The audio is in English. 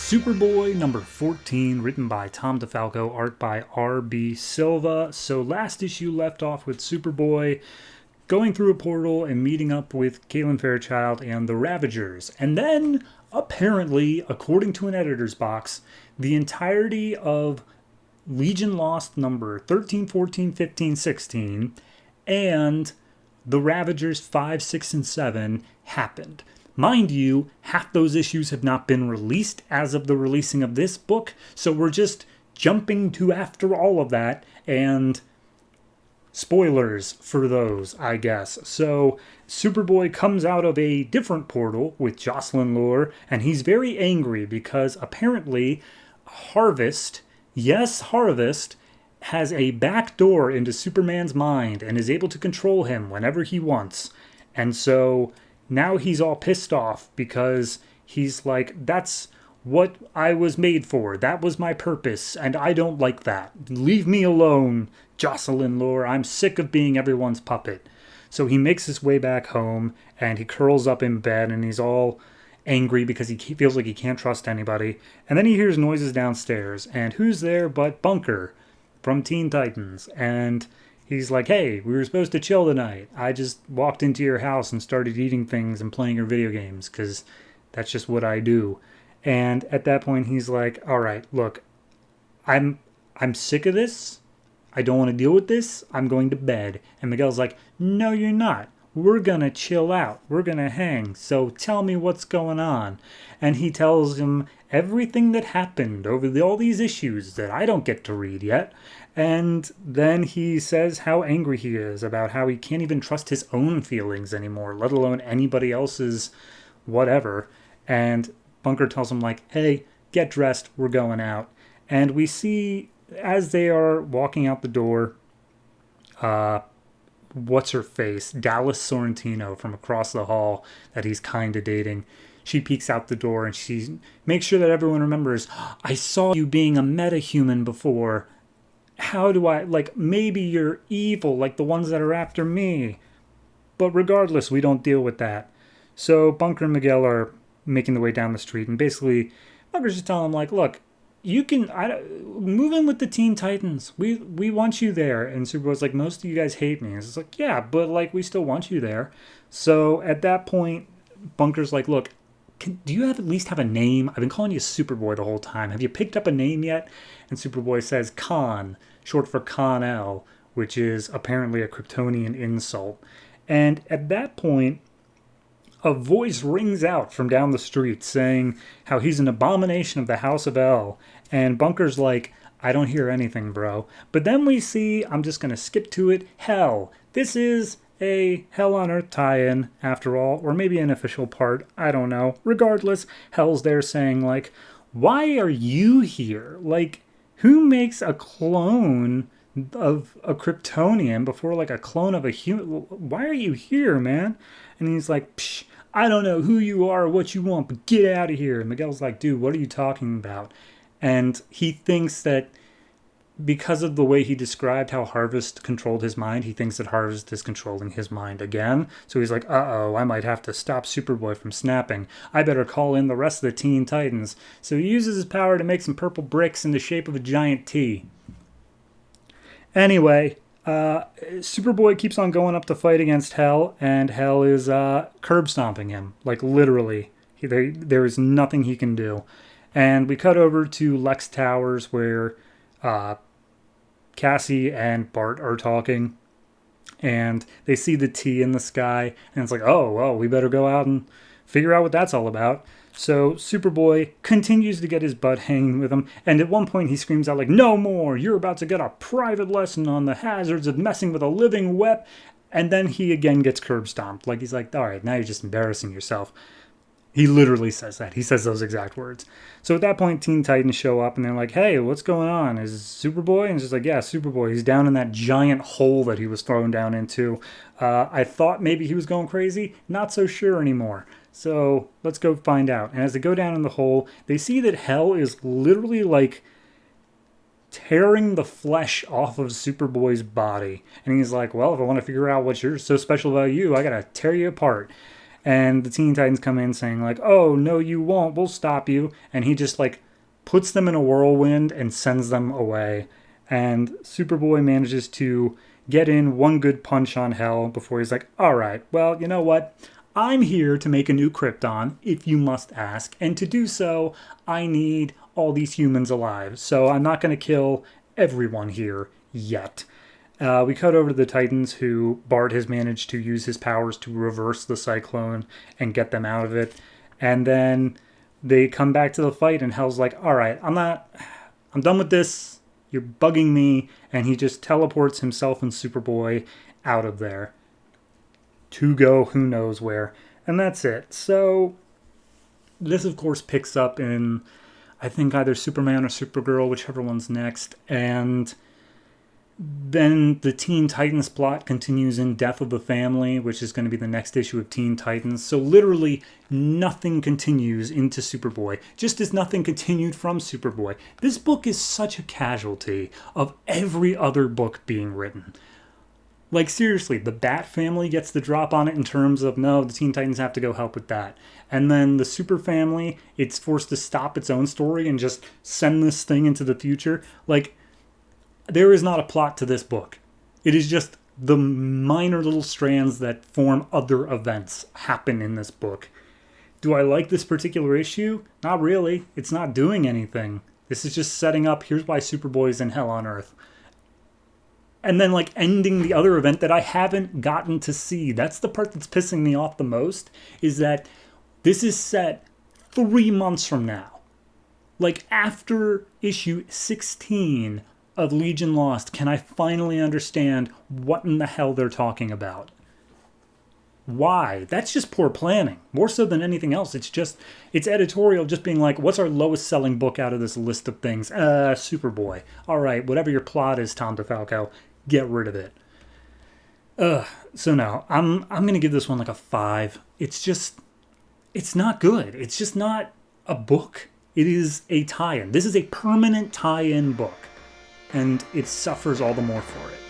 Superboy number 14, written by Tom DeFalco, art by R.B. Silva. So last issue left off with Superboy going through a portal and meeting up with Caitlin Fairchild and the Ravagers. And then, apparently, according to an editor's box, the entirety of Legion Lost number 13, 14, 15, 16 and the Ravagers 5, 6, and 7 happened. Mind you, half those issues have not been released as of the releasing of this book, so we're just jumping to after all of that, and spoilers for those, I guess. So Superboy comes out of a different portal with Jocelyn Lure, and he's very angry because apparently Harvest, yes, Harvest, has a back door into Superman's mind and is able to control him whenever he wants. And so now he's all pissed off because he's like, that's what I was made for. That was my purpose, and I don't like that. Leave me alone, Jocelyn Lure. I'm sick of being everyone's puppet. So he makes his way back home, and he curls up in bed, and he's all angry because he feels like he can't trust anybody. And then he hears noises downstairs, and who's there but Bunker from Teen Titans. And he's like, hey, we were supposed to chill tonight. I just walked into your house and started eating things and playing your video games because that's just what I do. And at that point, he's like, all right, look, I'm sick of this. I don't want to deal with this. I'm going to bed. And Miguel's like, no, you're not. We're going to chill out. We're going to hang. So tell me what's going on. And he tells him everything that happened over all these issues that I don't get to read yet. And then he says how angry he is about how he can't even trust his own feelings anymore, let alone anybody else's whatever. And Bunker tells him, like, hey, get dressed, we're going out. And we see, as they are walking out the door, what's-her-face, Dallas Sorrentino from across the hall that he's kind of dating. She peeks out the door and she makes sure that everyone remembers, I saw you being a metahuman before. How do I, like, maybe you're evil like the ones that are after me. But regardless, we don't deal with that. So Bunker and Miguel are making the way down the street, and basically Bunker's just telling him, like, look, you can move in with the Teen Titans. We want you there. And Superboy's like, most of you guys hate me. And it's like, yeah, but like we still want you there. So at that point, Bunker's like, look, do you at least have a name? I've been calling you Superboy the whole time. Have you picked up a name yet? And Superboy says Kon, short for Kon-El, which is apparently a Kryptonian insult. And at that point, a voice rings out from down the street saying how he's an abomination of the House of El. And Bunker's like, I don't hear anything, bro. But then we see, I'm just going to skip to it, Hell. This is a Hell on Earth tie-in, after all, or maybe an official part, I don't know. Regardless, Hell's there saying, like, why are you here? Like, who makes a clone of a Kryptonian before, like, a clone of a human? Why are you here, man? And he's like, psh, I don't know who you are or what you want, but get out of here. And Miguel's like, dude, what are you talking about? And he thinks that because of the way he described how Harvest controlled his mind, he thinks that Harvest is controlling his mind again. So he's like, uh-oh, I might have to stop Superboy from snapping. I better call in the rest of the Teen Titans. So he uses his power to make some purple bricks in the shape of a giant T. Anyway, Superboy keeps on going up to fight against Hell, and Hell is curb stomping him. Like, literally. There is nothing he can do. And we cut over to Lex Towers, where Cassie and Bart are talking, and they see the T in the sky, and it's like, oh, well, we better go out and figure out what that's all about. So Superboy continues to get his butt hanging with him, and at one point he screams out, like, no more, you're about to get a private lesson on the hazards of messing with a living wep, and then he again gets curb stomped. Like, he's like, all right, now you're just embarrassing yourself. He literally says that. He says those exact words. So at that point, Teen Titans show up, and they're like, hey, what's going on? Is Superboy? And it's just like, yeah, Superboy. He's down in that giant hole that he was thrown down into. I thought maybe he was going crazy. Not so sure anymore. So let's go find out. And as they go down in the hole, they see that Hell is literally, like, tearing the flesh off of Superboy's body. And he's like, well, if I want to figure out what's so special about you, I got to tear you apart. And the Teen Titans come in saying like, oh, no, you won't. We'll stop you. And he just like puts them in a whirlwind and sends them away. And Superboy manages to get in one good punch on Hell before he's like, all right, well, you know what? I'm here to make a new Krypton, if you must ask. And to do so, I need all these humans alive. So I'm not going to kill everyone here yet. We cut over to the Titans, who Bart has managed to use his powers to reverse the cyclone and get them out of it. And then they come back to the fight, and Hell's like, all right, I'm done with this. You're bugging me. And he just teleports himself and Superboy out of there to go who knows where. And that's it. So this, of course, picks up in, I think, either Superman or Supergirl, whichever one's next. And then the Teen Titans plot continues in Death of the Family, which is going to be the next issue of Teen Titans. So literally nothing continues into Superboy, just as nothing continued from Superboy. This book is such a casualty of every other book being written. Like, seriously, the Bat Family gets the drop on it in terms of, no, the Teen Titans have to go help with that. And then the Super Family, it's forced to stop its own story and just send this thing into the future. Like, there is not a plot to this book. It is just the minor little strands that form other events happen in this book. Do I like this particular issue? Not really. It's not doing anything. This is just setting up, here's why Superboy's in Hell on Earth. And then, like, ending the other event that I haven't gotten to see. That's the part that's pissing me off the most, is that this is set 3 months from now. Like, after issue 16 of Legion Lost, can I finally understand what in the hell they're talking about? Why? That's just poor planning. More so than anything else. It's editorial just being like, what's our lowest selling book out of this list of things? Superboy. All right, whatever your plot is, Tom DeFalco, get rid of it. So no, I'm going to give this one like a 5. It's not good. It's just not a book. It is a tie-in. This is a permanent tie-in book. And it suffers all the more for it.